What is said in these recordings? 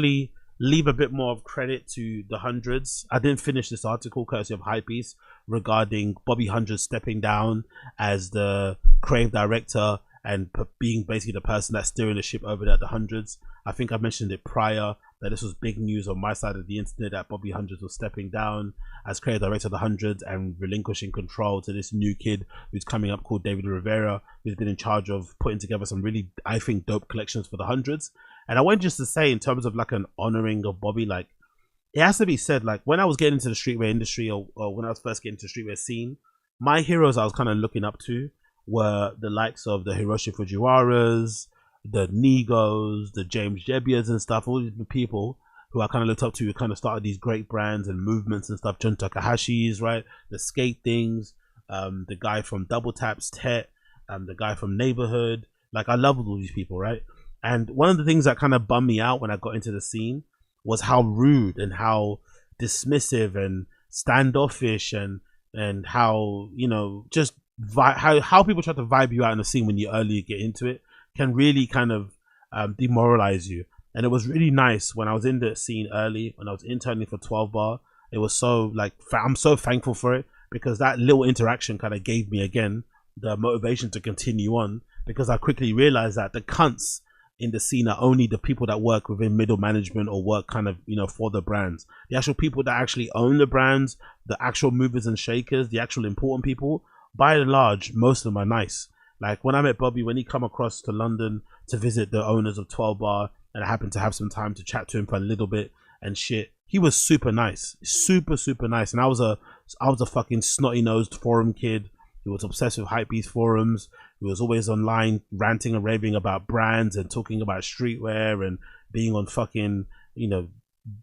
leave a bit more of credit to the hundreds. I didn't finish this article courtesy of Hypebeast regarding Bobby Hundred stepping down as the creative director and being basically the person that's steering the ship over there at the hundreds. I think I mentioned it prior that this was big news on my side of the internet that Bobby Hundreds was stepping down as creative director of the hundreds and relinquishing control to this new kid who's coming up called David Rivera, who's been in charge of putting together some really, I think, dope collections for the hundreds. And I want just to say, in terms of like an honoring of Bobby, like it has to be said, like when I was getting into the streetwear industry or when I was first getting into the streetwear scene, my heroes I was kind of looking up to were the likes of the Hiroshi Fujiwaras, the Nigos, the James Jebbias and stuff, all these people who I kind of looked up to who kind of started these great brands and movements and stuff. Jun Takahashi's, right? The skate things, the guy from Double Taps, Tet, the guy from Neighborhood. Like I love all these people, right? And one of the things that kind of bummed me out when I got into the scene was how rude and how dismissive and standoffish and how, you know, just how people try to vibe you out in the scene when you early get into it can really kind of demoralize you. And it was really nice when I was in the scene early, when I was interning for 12 Bar. It was so like, I'm so thankful for it because that little interaction kind of gave me again the motivation to continue on, because I quickly realized that the cunts in the scene are only the people that work within middle management or work kind of, you know, for the brands. The actual people that actually own the brands, the actual movers and shakers, the actual important people, by and large, most of them are nice. Like when I met Bobby, when he come across to London to visit the owners of 12 Bar, and I happened to have some time to chat to him for a little bit and shit, he was super nice, super nice. And I was a fucking snotty nosed forum kid who was obsessed with hypebeast forums. He was always online ranting and raving about brands and talking about streetwear and being on fucking, you know,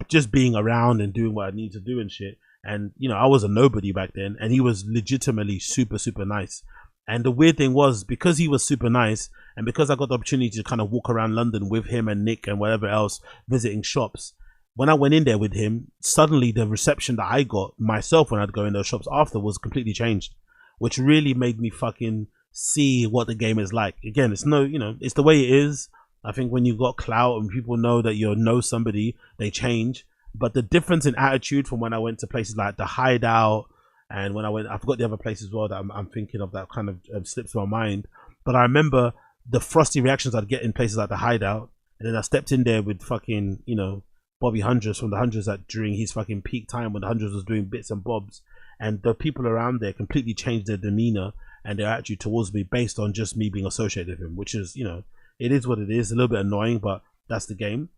just being around and doing what I need to do and shit. And, you know, I was a nobody back then, and he was legitimately super nice. And the weird thing was, because he was super nice, and because I got the opportunity to kind of walk around London with him and Nick and whatever else, visiting shops, when I went in there with him, suddenly the reception that I got myself when I'd go in those shops after was completely changed, which really made me fucking see what the game is like. Again, it's no, you know, it's the way it is. I think when you got clout and people know that you know somebody, they change. But the difference in attitude from when I went to places like the Hideout, and when I went, I forgot the other place as well that I'm thinking of that kind of slips my mind. But I remember the frosty reactions I'd get in places like the Hideout, and then I stepped in there with fucking, you know, Bobby Hundreds from the Hundreds that during his fucking peak time when the Hundreds was doing bits and bobs, and the people around there completely changed their demeanor and their attitude towards me based on just me being associated with him, which is, you know, it is what it is. A little bit annoying, but that's the game.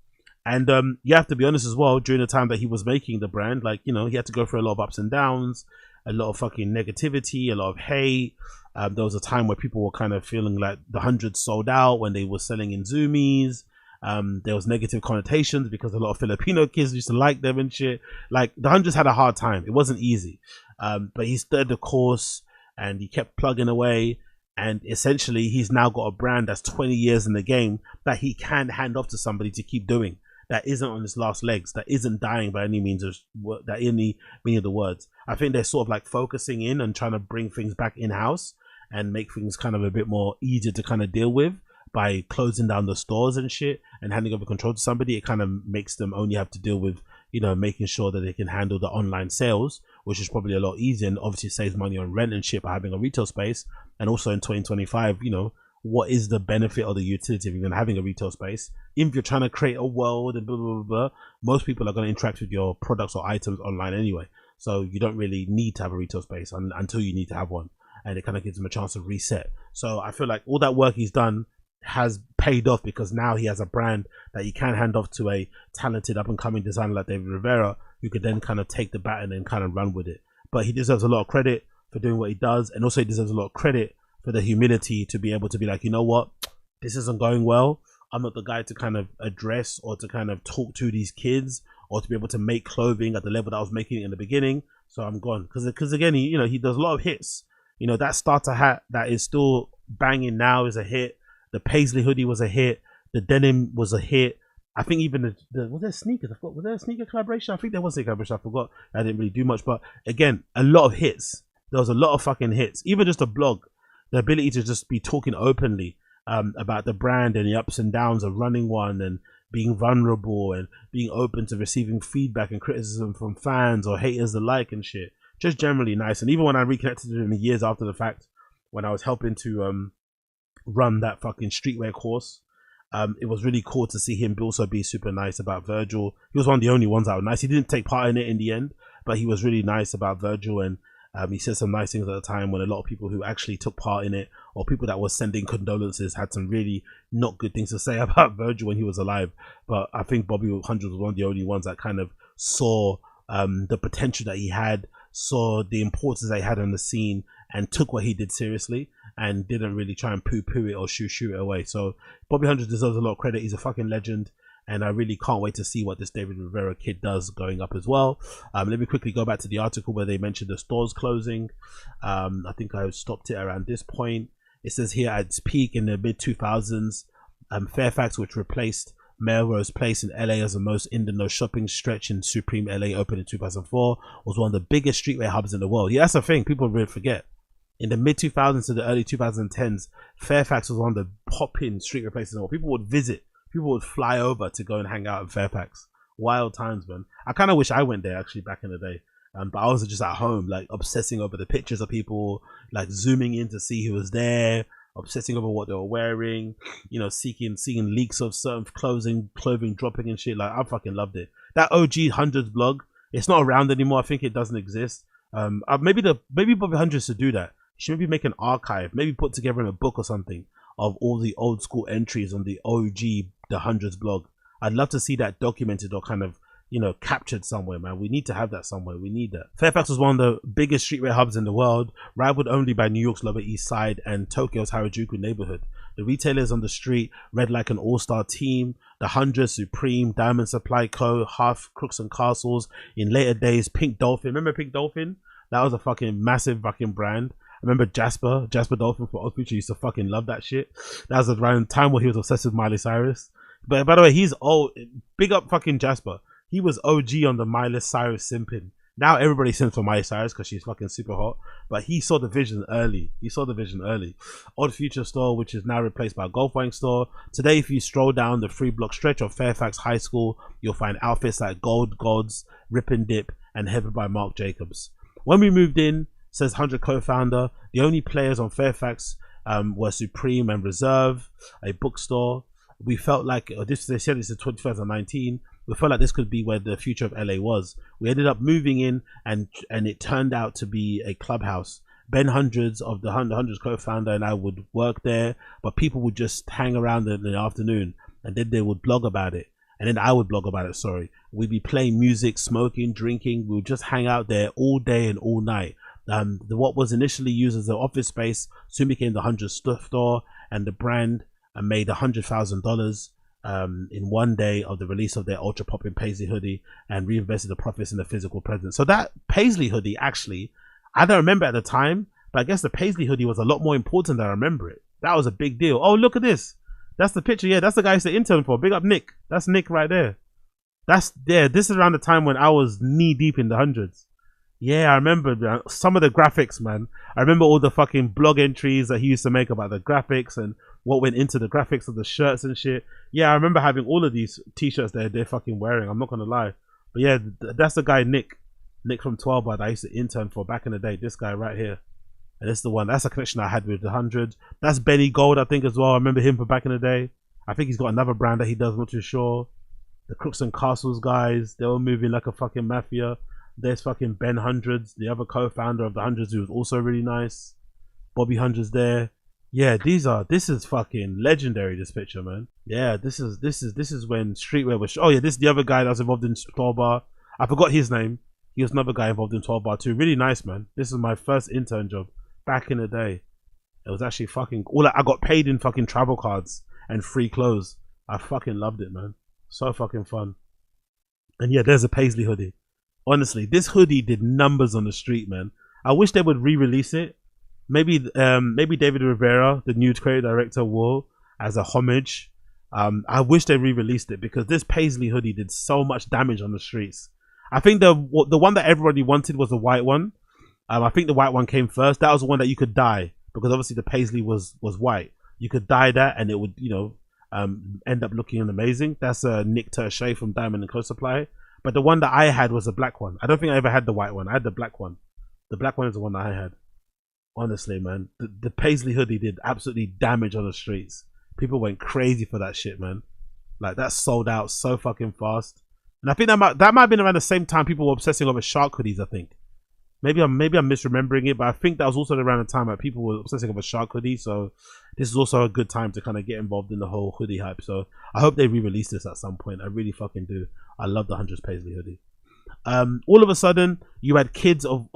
And you have to be honest as well, during the time that he was making the brand, like, you know, he had to go through a lot of ups and downs, a lot of fucking negativity, a lot of hate. There was a time where people were kind of feeling like the Hundreds sold out when they were selling in Zoomies. There was negative connotations because a lot of Filipino kids used to like them and shit. Like the Hundreds had a hard time. It wasn't easy. But he stood the course and he kept plugging away. And essentially he's now got a brand that's 20 years in the game that he can hand off to somebody to keep doing, that isn't on its last legs, that isn't dying by any means of that, any meaning of the words. I think they're sort of like focusing in and trying to bring things back in-house and make things kind of a bit more easier to kind of deal with by closing down the stores and shit and handing over control to somebody. It kind of makes them only have to deal with, you know, making sure that they can handle the online sales, which is probably a lot easier and obviously saves money on rent and shit by having a retail space. And also in 2025, you know, what is the benefit or the utility of even having a retail space? If you're trying to create a world and blah, blah, blah, blah, most people are going to interact with your products or items online anyway. So you don't really need to have a retail space until you need to have one. And it kind of gives them a chance to reset. So I feel like all that work he's done has paid off because now he has a brand that he can hand off to a talented up and coming designer like David Rivera, who could then kind of take the baton and kind of run with it. But he deserves a lot of credit for doing what he does, and also he deserves a lot of credit for the humility to be able to be like, you know what, this isn't going well. I'm not the guy to kind of address or to kind of talk to these kids or to be able to make clothing at the level that I was making it in the beginning. So I'm gone. Because again, he, you know, he does a lot of hits. You know, that starter hat that is still banging now is a hit. The Paisley hoodie was a hit. The denim was a hit. I think even was there sneakers? I forgot. Was there a sneaker collaboration? I think there was a collaboration. I forgot. I didn't really do much, but again, a lot of hits. There was a lot of fucking hits. Even just a blog, the ability to just be talking openly about the brand and the ups and downs of running one, and being vulnerable and being open to receiving feedback and criticism from fans or haters alike and shit. Just generally nice. And even when I reconnected with him years after the fact, when I was helping to run that fucking streetwear course, it was really cool to see him also be super nice about Virgil. He was one of the only ones that were nice. He didn't take part in it in the end, but he was really nice about Virgil, and he said some nice things at the time when a lot of people who actually took part in it, or people that were sending condolences, had some really not good things to say about Virgil when he was alive. But I think Bobby Hundreds was one of the only ones that kind of saw the potential that he had, saw the importance that he had on the scene, and took what he did seriously and didn't really try and poo-poo it or shoo it away. So Bobby Hundreds deserves a lot of credit. He's a fucking legend, and I really can't wait to see what this David Rivera kid does going up as well. Let me quickly go back to the article where they mentioned the stores closing. I think I stopped it around this point. It says here, at its peak in the mid-2000s, Fairfax, which replaced Melrose Place in LA as the most in-the-know shopping stretch in Supreme LA, opened in 2004, was one of the biggest streetwear hubs in the world. Yeah, that's the thing, people really forget. In the mid-2000s to the early 2010s, Fairfax was one of the popping streetwear places in the world. People would visit. People would fly over to go and hang out in Fairfax. Wild times, man. I kind of wish I went there actually back in the day. But I was just at home, like obsessing over the pictures of people, like zooming in to see who was there, obsessing over what they were wearing, you know, seeing leaks of certain clothing dropping and shit. Like, I fucking loved it. That OG Hundreds blog, it's not around anymore. I think it doesn't exist. Maybe Bobby Hundreds should do that. He should maybe make an archive, maybe put together in a book or something of all the old school entries on the OG The Hundreds blog. I'd love to see that documented or kind of, you know, captured somewhere, man. We need to have that somewhere. We need that. Fairfax was one of the biggest streetwear hubs in the world, rivaled only by New York's Lower East Side and Tokyo's Harajuku neighborhood. The retailers on the street read like an all-star team: the Hundreds, Supreme, Diamond Supply Co., Half, Crooks and Castles. In later days, Pink Dolphin. Remember Pink Dolphin? That was a fucking massive fucking brand. I remember Jasper Dolphin for Old Future used to fucking love that shit. That was around the time where he was obsessed with Miley Cyrus. But by the way, he's old. Big up fucking Jasper. He was OG on the Miley Cyrus simping. Now everybody simps for Miley Cyrus because she's fucking super hot. But he saw the vision early. Old Future store, which is now replaced by a Golf Wang store. Today, if you stroll down the 3-block stretch of Fairfax High School, you'll find outfits like Gold Gods, Rip and Dip, and Heaven by Marc Jacobs. When we moved in, says 100 co-founder, the only players on Fairfax were Supreme and Reserve, a bookstore. We felt like, they said this in 2019, we felt like this could be where the future of LA was. We ended up moving in, and it turned out to be a clubhouse. Ben Hundreds of the Hundreds co-founder and I would work there, but people would just hang around in the afternoon, and then they would blog about it. And then I would blog about it, sorry. We'd be playing music, smoking, drinking. We would just hang out there all day and all night. What was initially used as an office space soon became the Hundreds store, and the brand made $100,000 in one day of the release of their ultra popping Paisley hoodie, and reinvested the profits in the physical presence. So that Paisley hoodie, actually, I don't remember at the time, but I guess the Paisley hoodie was a lot more important than I remember it. That was a big deal. Oh, look at this. That's the picture. Yeah, that's the guy who's the intern for. Big up Nick. That's Nick right there. This is around the time when I was knee deep in the Hundreds. Yeah, I remember, man, some of the graphics, man. I remember all the fucking blog entries that he used to make about the graphics and what went into the graphics of the shirts and shit. Yeah, I remember having all of these t-shirts they're fucking wearing. I'm not gonna lie. But yeah, that's the guy Nick from 12 Bar that I used to intern for back in the day. This guy right here. And this is the one. That's a connection I had with the Hundreds. That's Benny Gold, I think, as well. I remember him from back in the day. I think he's got another brand that he does, I'm not too sure. The Crooks and Castles guys, they were moving like a fucking mafia. There's fucking Ben Hundreds, the other co-founder of the Hundreds, who was also really nice. Bobby Hundreds there. Yeah, this is fucking legendary, this picture, man. Yeah, this is when streetwear was, oh yeah, this is the other guy that was involved in 12 Bar. I forgot his name. He was another guy involved in 12 Bar too. Really nice, man. This is my first intern job back in the day. It was actually fucking, I got paid in fucking travel cards and free clothes. I fucking loved it, man. So fucking fun. And yeah, there's a Paisley hoodie. Honestly, this hoodie did numbers on the street, man. I wish they would re-release it. Maybe David Rivera, the new creative director, will, as a homage. I wish they re-released it, because this Paisley hoodie did so much damage on the streets. I think the one that everybody wanted was the white one. I think the white one came first. That was the one that you could dye, because obviously the Paisley was white. You could dye that and it would, you know, end up looking amazing. That's a Nick Terche from Diamond and Co Supply. But the one that I had was a black one. I don't think I ever had the white one. I had the black one. The black one is the one that I had. Honestly, man, the Paisley hoodie did absolutely damage on the streets. People went crazy for that shit, man. Like, that sold out so fucking fast. And I think that might have been around the same time people were obsessing over shark hoodies. I think maybe I'm misremembering it, but I think that was also around the time that people were obsessing over shark hoodies. So this is also a good time to kind of get involved in the whole hoodie hype. So I hope they re-release this at some point. I really fucking do. I love the Hundreds Paisley hoodie. All of a sudden, you have kids of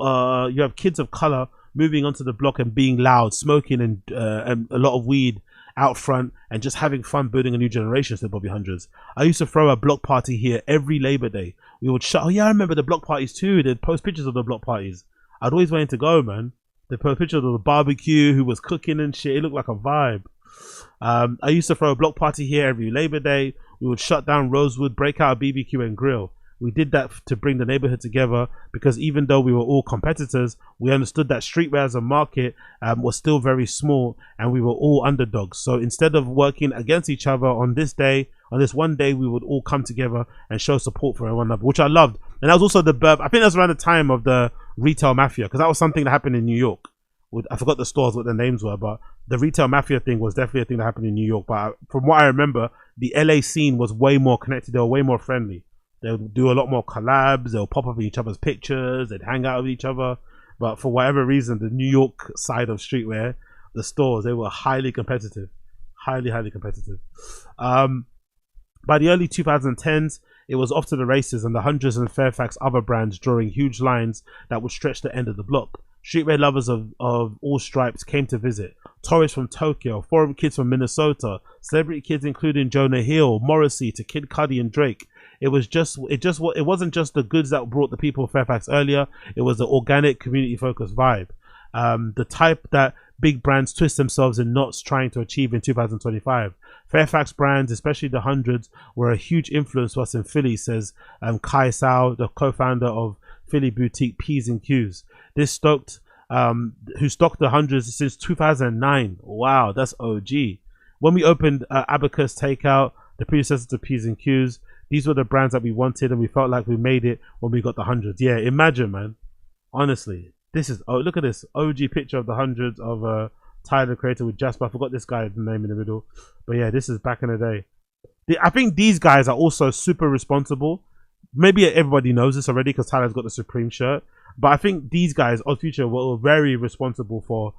color moving onto the block and being loud, smoking and a lot of weed out front, and just having fun building a new generation, said Bobby Hundreds. I used to throw a block party here every Labor Day. We would oh yeah, I remember the block parties too. They'd post pictures of the block parties. I'd always wanted to go, man. They post pictures of the barbecue, who was cooking and shit. It looked like a vibe. I used to throw a block party here every Labor Day. We would shut down Rosewood, break out a BBQ and grill. We did that to bring the neighborhood together, because even though we were all competitors, we understood that streetwear as a market was still very small, and we were all underdogs. So instead of working against each other on this one day, we would all come together and show support for one another, which I loved. And that was also the birth, I think that was around the time of the retail mafia, because that was something that happened in New York. I forgot the stores, what the names were, but the retail mafia thing was definitely a thing that happened in New York. But from what I remember, the LA scene was way more connected. They were way more friendly. They'll do a lot more collabs. They'll pop up in each other's pictures. They'd hang out with each other. But for whatever reason, the New York side of streetwear, the stores, they were highly competitive. Highly, highly competitive. By the early 2010s, it was off to the races, and the Hundreds and Fairfax other brands drawing huge lines that would stretch the end of the block. Streetwear lovers of all stripes came to visit. Tourists from Tokyo, foreign kids from Minnesota, celebrity kids including Jonah Hill, Morrissey to Kid Cudi and Drake. It wasn't just the goods that brought the people of Fairfax earlier. It was the organic, community-focused vibe. The type that big brands twist themselves in knots trying to achieve in 2025. Fairfax brands, especially the Hundreds, were a huge influence to us in Philly, says Kai Sao, the co-founder of Philly boutique P's and Q's. Who stocked the Hundreds since 2009. Wow, that's OG. When we opened Abacus Takeout, the predecessor to P's and Q's, these were the brands that we wanted, and we felt like we made it when we got the Hundreds. Yeah, imagine, man. Honestly, this is, oh, look at this OG picture of the Hundreds of Tyler the Creator with Jasper. I forgot this guy's name in the middle, but yeah, this is back in the day. I think these guys are also super responsible. Maybe everybody knows this already because Tyler's got the Supreme shirt, but I think these guys, Odd Future, were very responsible for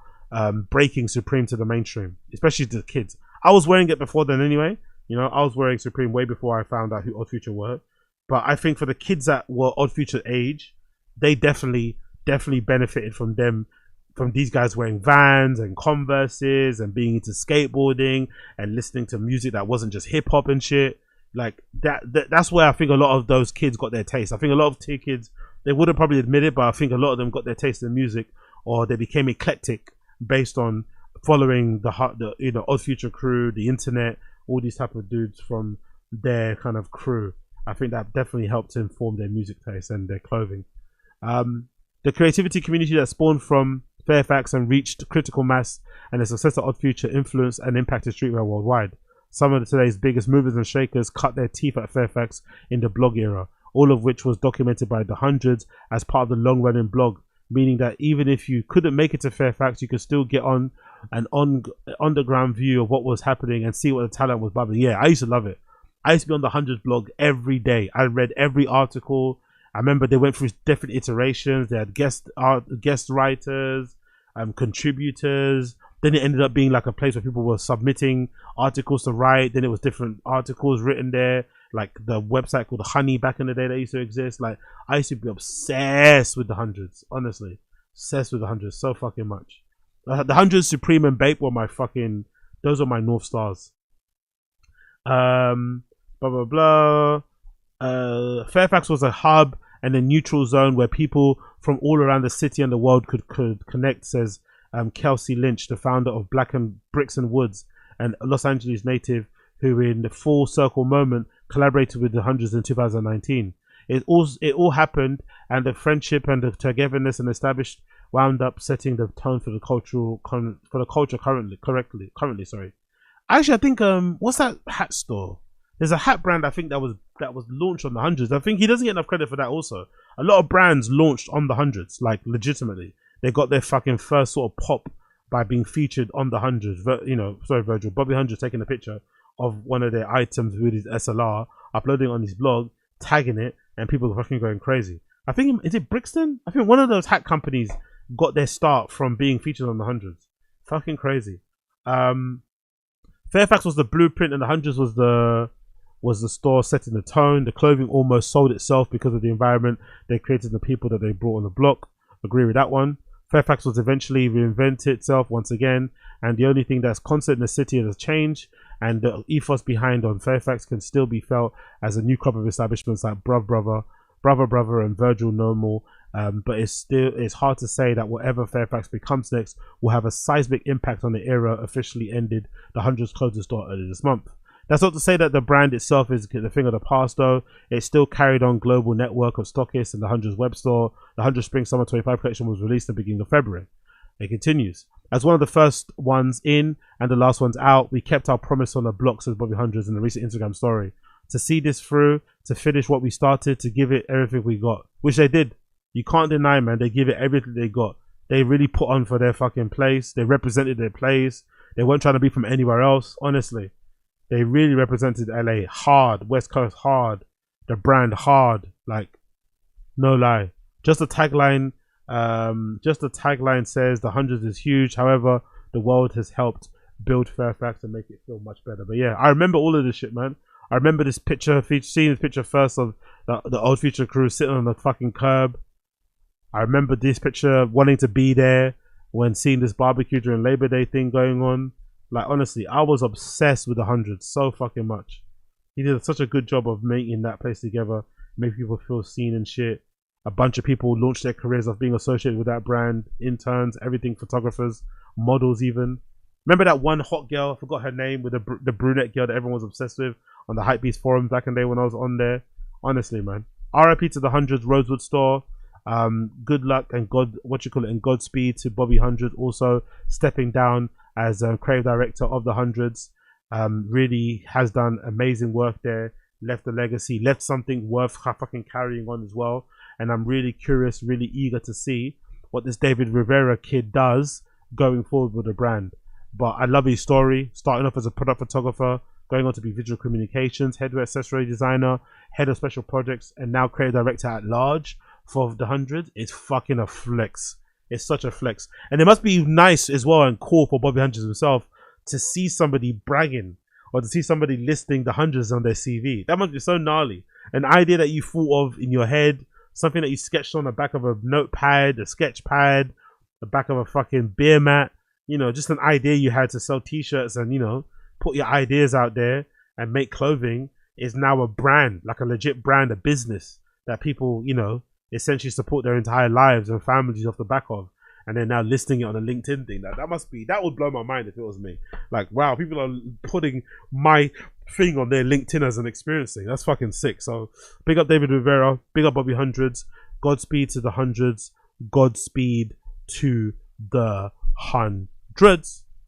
breaking Supreme to the mainstream, especially to the kids. I was wearing it before then anyway. You know, I was wearing Supreme way before I found out who Odd Future were. But I think for the kids that were Odd Future age, they definitely benefited from these guys wearing Vans and Converses and being into skateboarding and listening to music that wasn't just hip hop and shit. Like that's where I think a lot of those kids got their taste. I think a lot of kids, they wouldn't probably admit it, but I think a lot of them got their taste in music, or they became eclectic based on following the Odd Future crew, the internet, all these type of dudes from their kind of crew. I think that definitely helped inform their music taste and their clothing. The creativity community that spawned from Fairfax and reached critical mass, and the success of Odd Future influenced and impacted streetwear worldwide. Some of today's biggest movers and shakers cut their teeth at Fairfax in the blog era, all of which was documented by the Hundreds as part of the long-running blog, meaning that even if you couldn't make it to Fairfax, you could still get on an underground view of what was happening and see what the talent was bubbling. Yeah, I used to love it. I used to be on the Hundreds blog every day. I read every article. I remember they went through different iterations. They had guest writers, contributors. Then it ended up being like a place where people were submitting articles to write. Then it was different articles written there, like the website called Honey back in the day that used to exist. Like, I used to be obsessed with the Hundreds, honestly. Obsessed with the Hundreds so fucking much. The Hundreds, Supreme and Bape were those were my North Stars. Blah, blah, blah. Fairfax was a hub and a neutral zone where people from all around the city and the world could connect, says Kelsey Lynch, the founder of Black and Bricks and Woods, and Los Angeles native who in the Full Circle moment collaborated with the Hundreds in 2019. It all happened, and the friendship and the togetherness and established wound up setting the tone for the culture currently. Sorry, Actually, I think what's that hat store? There's a hat brand I think that was launched on the hundreds. I think he doesn't get enough credit for that. Also, a lot of brands launched on the hundreds, like legitimately. They got their fucking first sort of pop by being featured on the hundreds. You know, sorry, Virgil. Bobby Hundreds taking a picture of one of their items with his SLR, uploading it on his blog, tagging it, and people are fucking going crazy. I think, is it Brixton? I think one of those hat companies got their start from being featured on the hundreds. Fucking crazy. Fairfax was the blueprint, and the hundreds was the store setting the tone. The clothing almost sold itself because of the environment they created and the people that they brought on the block. Agree with that one. Fairfax was eventually reinvented itself once again, and the only thing that's constant in the city is change, and the ethos behind on Fairfax can still be felt as a new crop of establishments like Brother, and Virgil Normal. But it's hard to say that whatever Fairfax becomes next will have a seismic impact on the era officially ended. The hundreds closed the store earlier this month. That's not to say that the brand itself is the thing of the past, though. It still carried on global network of stockists and the hundreds web store. The 100 Spring Summer 25 collection was released at the beginning of February. It continues. As one of the first ones in and the last ones out, we kept our promise on the block, says Bobby Hundreds in a recent Instagram story. To see this through, to finish what we started, to give it everything we got, which they did. You can't deny, man. They give it everything they got. They really put on for their fucking place. They represented their place. They weren't trying to be from anywhere else. Honestly, they really represented LA hard, West Coast hard, the brand hard. Like, no lie. Just a tagline. Says the hundreds is huge. However, the world has helped build Fairfax and make it feel much better. But yeah, I remember all of this shit, man. I remember this picture, seeing this picture first of the old Future crew sitting on the fucking curb. I remember this picture wanting to be there when seeing this barbecue during Labor Day thing going on. Like, honestly, I was obsessed with the hundreds so fucking much. He did such a good job of making that place together, make people feel seen and shit. A bunch of people launched their careers of being associated with that brand. Interns, everything, photographers, models even. Remember that one hot girl, I forgot her name, with the brunette girl that everyone was obsessed with on the hypebeast forums back in the day when I was on there. Honestly, man. RIP to the hundreds Rosewood store. Good luck and and Godspeed to Bobby Hundreds, also stepping down as creative director of the hundreds. Really has done amazing work there, left a legacy, left something worth fucking carrying on as well. And I'm really curious, really eager to see what this David Rivera kid does going forward with the brand. But I love his story, starting off as a product photographer, going on to be visual communications, head accessory designer, head of special projects, and now creative director at large for the 100. It's fucking a flex. It's such a flex. And it must be nice as well and cool for Bobby Hundreds himself to see somebody bragging or to see somebody listing the hundreds on their CV. That must be so gnarly. An idea that you thought of in your head, something that you sketched on the back of a notepad, a sketch pad, the back of a fucking beer mat, you know, just an idea you had to sell t-shirts and, you know, put your ideas out there and make clothing is now a brand, like a legit brand, a business that people, you know, essentially support their entire lives and families off the back of, and they're now listing it on a LinkedIn thing. That would blow my mind if it was me. Like, wow, people are putting my thing on their LinkedIn as an experience thing. That's fucking sick. So big up David Rivera, big up Bobby Hundreds, Godspeed to the hundreds, Godspeed to the hundreds.